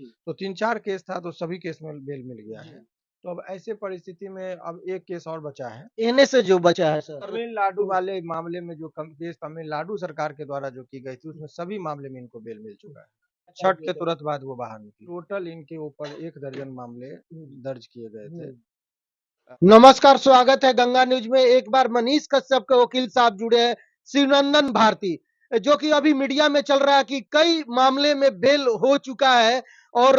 तो 3-4 केस था, तो सभी केस में बेल मिल गया है। तो अब ऐसे परिस्थिति में अब एक केस और बचा है। एनए से जो बचा है सर, तमिलनाडु वाले मामले में जो केस तमिलनाडु सरकार के द्वारा जो की गई थी, उसमें सभी मामले में इनको बेल मिल चुका है। छठ के तुरंत बाद वो बाहर निकली। टोटल इनके ऊपर 1 दर्जन मामले दर्ज किए गए थे। नमस्कार, स्वागत है गंगा न्यूज में। एक बार मनीष कश्यप के वकील साहब जुड़े हैं, शिवनंदन भारती, जो कि अभी मीडिया में चल रहा है कि कई मामले में बेल हो चुका है। और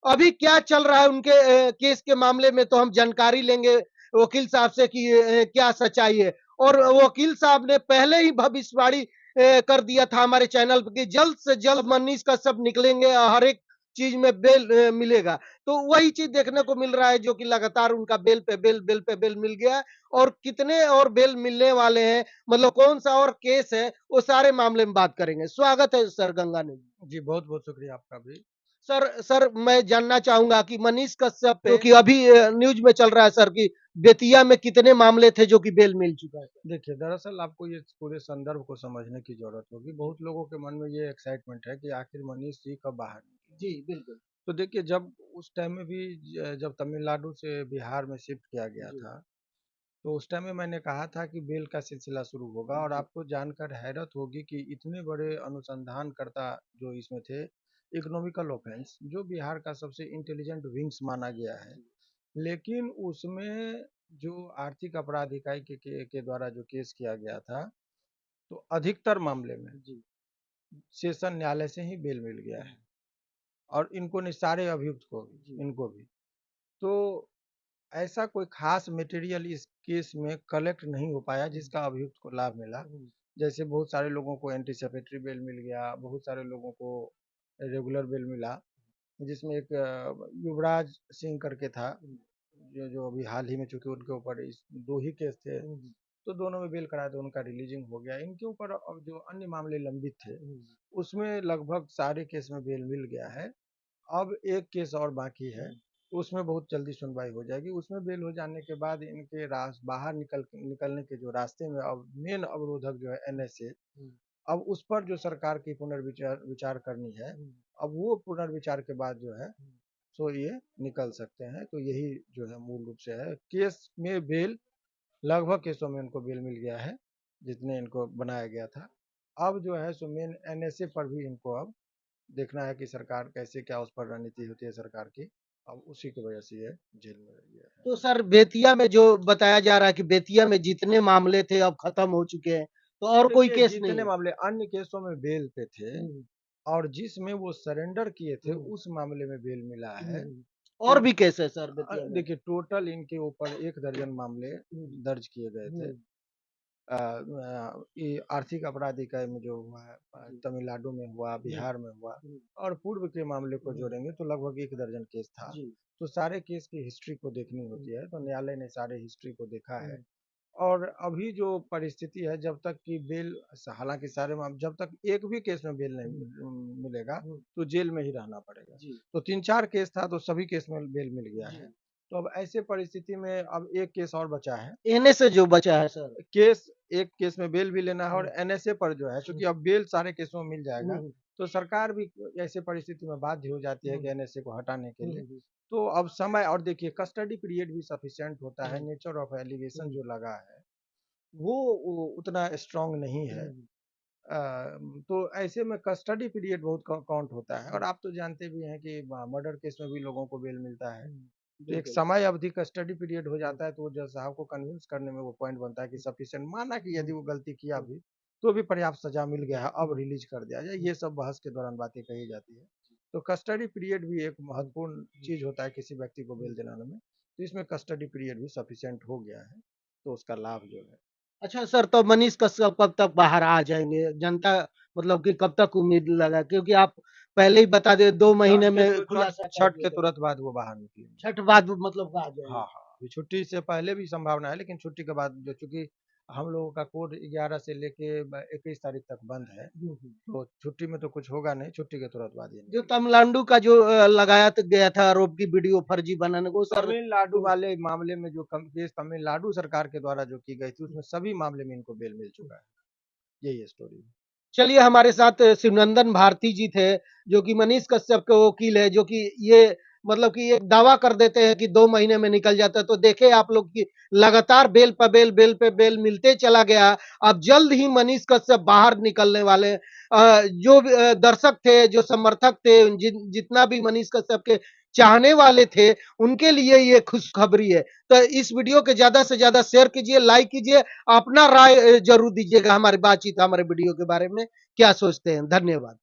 अभी क्या चल रहा है उनके केस के मामले में, तो हम जानकारी लेंगे वकील साहब से कि क्या सच्चाई है। और वकील साहब ने पहले ही भविष्यवाणी कर दिया था हमारे चैनल पर कि जल्द से जल्द मनीष कश्यप निकलेंगे, हर एक चीज में बेल मिलेगा। तो वही चीज देखने को मिल रहा है, जो कि लगातार उनका बेल पे बेल मिल गया है। और कितने और बेल मिलने वाले हैं, मतलब कौन सा और केस है, वो सारे मामले में बात करेंगे। स्वागत है सर गंगा न्यूज। जी, बहुत-बहुत शुक्रिया आपका भी। सर मैं जानना चाहूंगा कि मनीष कश्यप जो कि अभी न्यूज में चल रहा है सर, कि बेतिया में कितने मामले थे जो कि बेल मिल चुका है। देखिए, दरअसल आपको ये पूरे संदर्भ को समझने की ज़रूरत होगी। बहुत लोगों के मन में ये एक्साइटमेंट है कि आखिर मनीष जी कब बाहर निकले। जी बिल्कुल। तो देखिए, जब उस टाइम में भी जब तमिलनाडु से बिहार में शिफ्ट किया गया था, तो उस टाइम में मैंने कहा था कि बेल का सिलसिला शुरू होगा। और आपको जानकर हैरत होगी कि इतने बड़े अनुसंधानकर्ता जो इसमें थे, इकोनॉमिकल ऑफेंस, जो बिहार का सबसे इंटेलिजेंट विंग्स माना गया है, लेकिन उसमें जो आर्थिक अपराध इकाई के द्वारा जो केस किया गया था, तो अधिकतर मामले में सेशन न्यायालय से ही बेल मिल गया है। और इनको नहीं, सारे अभियुक्त को भी, इनको भी। तो ऐसा कोई खास मटेरियल इस केस में कलेक्ट नहीं हो पाया जिसका अभियुक्त को लाभ मिला। जैसे बहुत सारे लोगों को एंटीसिपेटरी बेल मिल गया, बहुत सारे लोगों को रेगुलर बेल मिला, जिसमें एक युवराज सिंह करके था, जो जो अभी हाल ही में, चूंकि उनके ऊपर इस 2 ही केस थे, तो दोनों में बेल कराया, तो उनका रिलीजिंग हो गया। इनके ऊपर अब जो अन्य मामले लंबित थे, उसमें लगभग सारे केस में बेल मिल गया है। अब एक केस और बाकी है, उसमें बहुत जल्दी सुनवाई हो जाएगी। उसमें बेल हो जाने के बाद इनके बाहर निकलने के जो रास्ते में अब मेन अवरोधक जो है एनएसए, अब उस पर जो सरकार की पुनर्विचार विचार करनी है। अब वो पुनर्विचार के बाद जो है, सो ये निकल सकते हैं। तो यही जो है मूल रूप से है। केस में बेल, लगभग केसों में इनको बेल मिल गया है, जितने इनको बनाया गया था। अब जो है सो मेन एनएसए पर भी इनको अब देखना है कि सरकार कैसे, क्या उस पर रणनीति होती है सरकार की। अब उसी की वजह से ये जेल में रह गया है। तो सर बेतिया में जो बताया जा रहा है कि बेतिया में जितने मामले थे अब खत्म हो चुके हैं, तो और कोई देखिए, केस नहीं जितने है? मामले अन्य केसों में बेल पे थे, और जिसमें वो सरेंडर किए थे, उस मामले में बेल मिला है। और तो भी केस है सर बेतिया में? देखिए, टोटल इनके ऊपर 1 दर्जन मामले दर्ज किए गए थे। ये आर्थिक अपराध इकाई में जो हुआ है, तमिलनाडु में हुआ, बिहार में हुआ, और पूर्व के मामले को जोड़ेंगे तो लगभग 1 दर्जन केस था। तो सारे केस की हिस्ट्री को देखनी होती है, तो न्यायालय ने सारे हिस्ट्री को देखा है। और अभी जो परिस्थिति है, जब तक कि बेल, हालांकि सारे जब तक एक भी केस में बेल नहीं मिलेगा, तो जेल में ही रहना पड़ेगा। तो 3-4 केस था, तो सभी केस में बेल मिल गया है। तो अब ऐसे परिस्थिति में अब एक केस और बचा है। एनए से जो बचा है सर, एक केस में बेल भी लेना है, और एनएसए पर जो है, क्योंकि अब बेल सारे केसों में मिल जाएगा, तो सरकार भी ऐसे परिस्थिति में बाध्य हो जाती है कि एनएसए को हटाने के लिए। तो अब समय, और देखिए कस्टडी पीरियड भी सफिशिएंट होता है। नेचर ऑफ एलिगेशन जो लगा है, वो उतना स्ट्रांग नहीं है। तो ऐसे में कस्टडी पीरियड बहुत काउंट होता है। और आप तो जानते भी हैं कि मर्डर केस में भी लोगों को बेल मिलता है। तो एक समय अवधि कस्टडी पीरियड हो जाता है, तो वो जज साहब को कन्विंस करने में वो पॉइंट बनता है कि सफिशिएंट, माना कि यदि वो गलती किया भी, तो भी पर्याप्त सजा मिल गया है, अब रिलीज कर दिया जाए। ये सब बहस के दौरान बातें कही जाती है। तो कस्टडी पीरियड भी एक महत्वपूर्ण चीज होता है किसी व्यक्ति को बेल दिलाने में। तो इसमें कस्टडी पीरियड भी सफिशिएंट हो गया है, तो उसका लाभ जो है। अच्छा सर, तो मनीष कश्यप कब तक बाहर आ जाएंगे? जनता मतलब कि कब तक उम्मीद लगा, क्योंकि आप पहले ही बता दे 2 महीने में खुलासा कर छठ दिए के थे। तुरंत बाद वो बाहर निकलेंगे। छठ बाद मतलब आ जाएंगे? हाँ, हाँ, अभी छुट्टी से पहले भी संभावना है, लेकिन छुट्टी के बाद जो, चूँकि हम लोगों का कोर्ट 11 से लेके 21 तारीख तक बंद है, तो छुट्टी में तो कुछ होगा नहीं, छुट्टी के तुरंत बाद ही जो निकलेंगे। तमिलनाडु का जो लगाया गया था आरोप की वीडियो फर्जी बनाने को सर, तमिलनाडु वाले मामले में जो केस तमिलनाडु सरकार के द्वारा जो की गई थी, उसमें सभी मामले में इनको बेल मिल चुका है। यही स्टोरी है। चलिए हमारे साथ शिवनंदन भारती जी थे, जो कि मनीष कश्यप के वकील है, जो कि ये मतलब कि एक दावा कर देते हैं कि 2 महीने में निकल जाता है। तो देखे आप लोग कि लगातार बेल पे बेल मिलते चला गया। अब जल्द ही मनीष कश्यप बाहर निकलने वाले हैं। जो दर्शक थे, जो समर्थक थे, जितना भी मनीष कश्यप के चाहने वाले थे, उनके लिए ये खुशखबरी है। तो इस वीडियो को ज़्यादा से ज़्यादा शेयर कीजिए, लाइक कीजिए, अपना राय जरूर दीजिएगा हमारी बातचीत, हमारे वीडियो के बारे में क्या सोचते हैं। धन्यवाद।